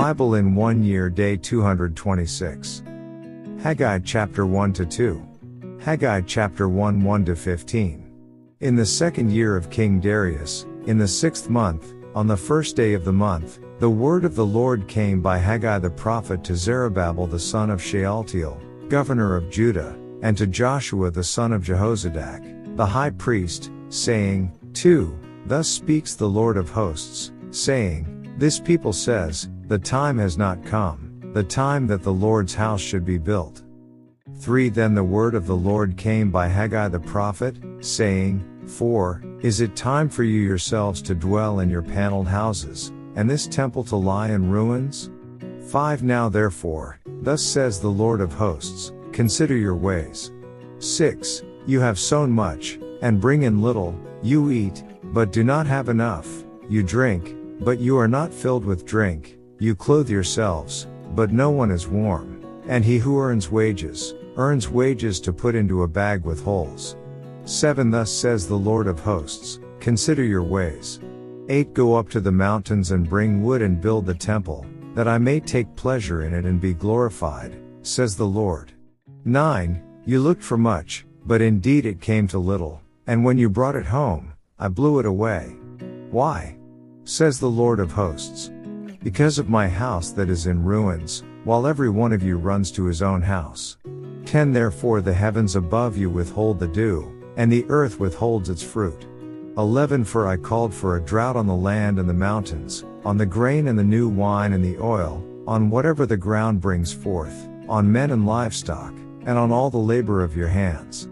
Bible in 1 year, day 226. Haggai chapter 1-2. Haggai chapter 1 1-15. In the 2nd year of King Darius, in the 6th month, on the 1st day of the month, the word of the Lord came by Haggai the prophet to Zerubbabel the son of Shealtiel, governor of Judah, and to Joshua the son of Jehozadak, the high priest, saying, 2. Thus speaks the Lord of hosts, saying, This people says, the time has not come, the time that the Lord's house should be built. 3. Then the word of the Lord came by Haggai the prophet, saying, 4. Is it time for you yourselves to dwell in your paneled houses, and this temple to lie in ruins? 5. Now therefore, thus says the Lord of hosts, consider your ways. 6. You have sown much, and bring in little, you eat, but do not have enough, you drink, but you are not filled with drink, you clothe yourselves, but no one is warm, and he who earns wages to put into a bag with holes. 7. Thus says the Lord of hosts, consider your ways. 8. Go up to the mountains and bring wood and build the temple, that I may take pleasure in it and be glorified, says the Lord. 9. You looked for much, but indeed it came to little, and when you brought it home, I blew it away. Why? Says the Lord of hosts. Because of my house that is in ruins, while every one of you runs to his own house. 10. Therefore the heavens above you withhold the dew, and the earth withholds its fruit. 11. For I called for a drought on the land and the mountains, on the grain and the new wine and the oil, on whatever the ground brings forth, on men and livestock, and on all the labor of your hands.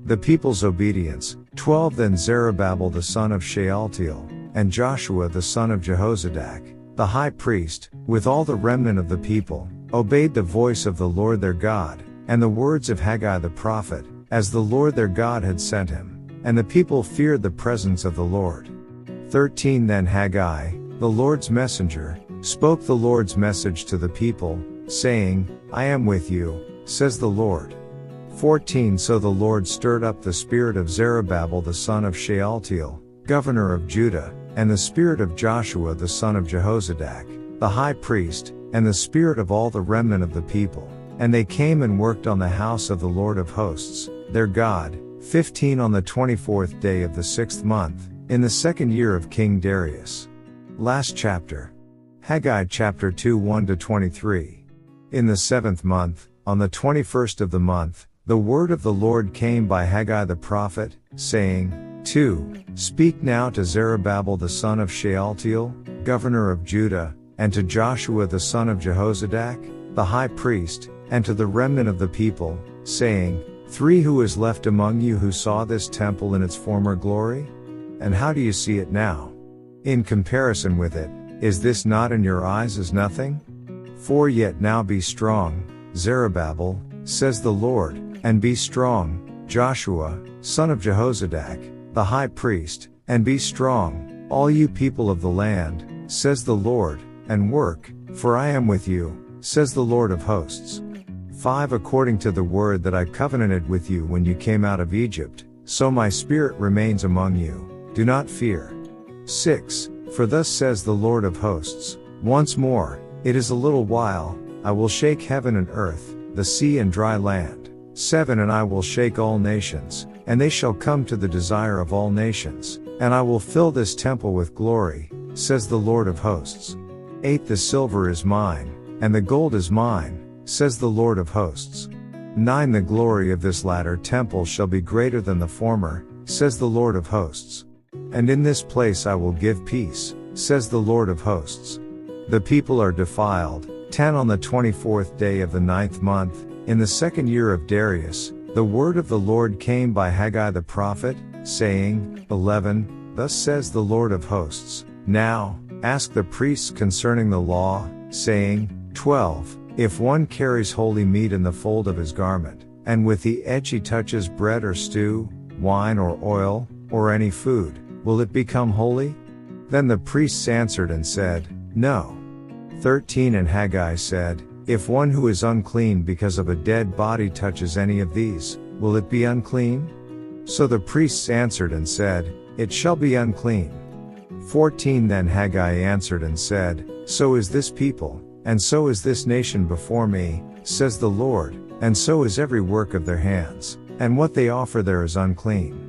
The people's obedience. 12. Then Zerubbabel the son of Shealtiel, and Joshua the son of Jehozadak, the high priest, with all the remnant of the people, obeyed the voice of the Lord their God, and the words of Haggai the prophet, as the Lord their God had sent him. And the people feared the presence of the Lord. 13. Then Haggai, the Lord's messenger, spoke the Lord's message to the people, saying, I am with you, says the Lord. 14. So the Lord stirred up the spirit of Zerubbabel the son of Shealtiel, governor of Judah, and the spirit of Joshua the son of Jehozadak, the high priest, and the spirit of all the remnant of the people. And they came and worked on the house of the Lord of hosts, their God. 15. On the 24th day of the 6th month, in the 2nd year of King Darius. Last chapter. Haggai chapter 2 1-23. In the 7th month, on the 21st of the month, the word of the Lord came by Haggai the prophet, saying, 2. Speak now to Zerubbabel the son of Shealtiel, governor of Judah, and to Joshua the son of Jehozadak, the high priest, and to the remnant of the people, saying, 3. Who is left among you who saw this temple in its former glory? And how do you see it now? In comparison with it, is this not in your eyes as nothing? 4. Yet now be strong, Zerubbabel, says the Lord, and be strong, Joshua, son of Jehozadak, the high priest, and be strong, all you people of the land, says the Lord, and work, for I am with you, says the Lord of hosts. 5. According to the word that I covenanted with you when you came out of Egypt, so my spirit remains among you, do not fear. 6. For thus says the Lord of hosts, once more, it is a little while, I will shake heaven and earth, the sea and dry land. 7. And I will shake all nations, and they shall come to the desire of all nations, and I will fill this temple with glory, says the Lord of hosts. 8. The silver is mine, and the gold is mine, says the Lord of hosts. 9. The glory of this latter temple shall be greater than the former, says the Lord of hosts. And in this place I will give peace, says the Lord of hosts. The people are defiled. 10. On the 24th day of the 9th month, in the 2nd year of Darius, the word of the Lord came by Haggai the prophet, saying, 11. Thus says the Lord of hosts, now, ask the priests concerning the law, saying, 12. If one carries holy meat in the fold of his garment, and with the edge he touches bread or stew, wine or oil, or any food, will it become holy? Then the priests answered and said, no. 13. And Haggai said, if one who is unclean because of a dead body touches any of these, will it be unclean? So the priests answered and said, it shall be unclean. 14. Then Haggai answered and said, so is this people, and so is this nation before me, says the Lord, and so is every work of their hands, and what they offer there is unclean.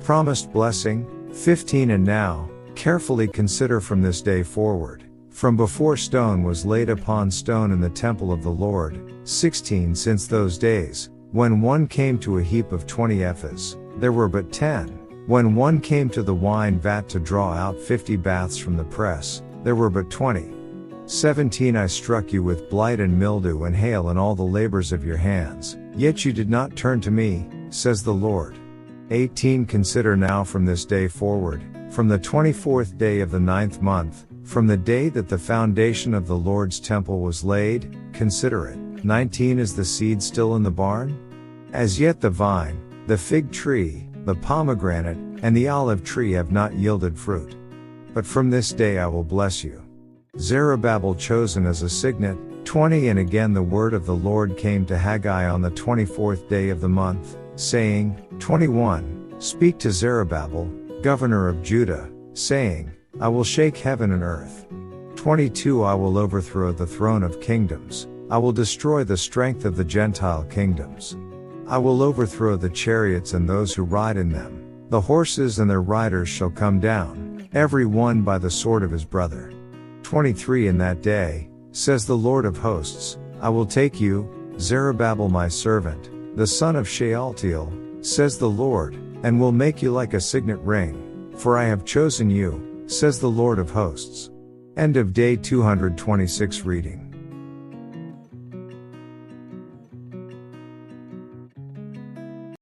Promised blessing, 15. And now, carefully consider from this day forward, from before stone was laid upon stone in the temple of the Lord, 16. Since those days, when one came to a heap of 20 ephahs, there were but 10. When one came to the wine vat to draw out 50 baths from the press, there were but 20. 17. I struck you with blight and mildew and hail and all the labors of your hands, yet you did not turn to me, says the Lord. 18. Consider now from this day forward, from the 24th day of the 9th month, from the day that the foundation of the Lord's temple was laid, consider it. 19. Is the seed still in the barn? As yet the vine, the fig tree, the pomegranate, and the olive tree have not yielded fruit. But from this day I will bless you. Zerubbabel chosen as a signet, 20. And again the word of the Lord came to Haggai on the 24th day of the month, saying, 21. Speak to Zerubbabel, governor of Judah, saying, I will shake heaven and earth. 22. I will overthrow the throne of kingdoms, I will destroy the strength of the Gentile kingdoms. I will overthrow the chariots and those who ride in them, the horses and their riders shall come down, every one by the sword of his brother. 23. In that day, says the Lord of hosts, I will take you, Zerubbabel my servant, the son of Shealtiel, says the Lord, and will make you like a signet ring, for I have chosen you, says the Lord of hosts. End of day 226 reading.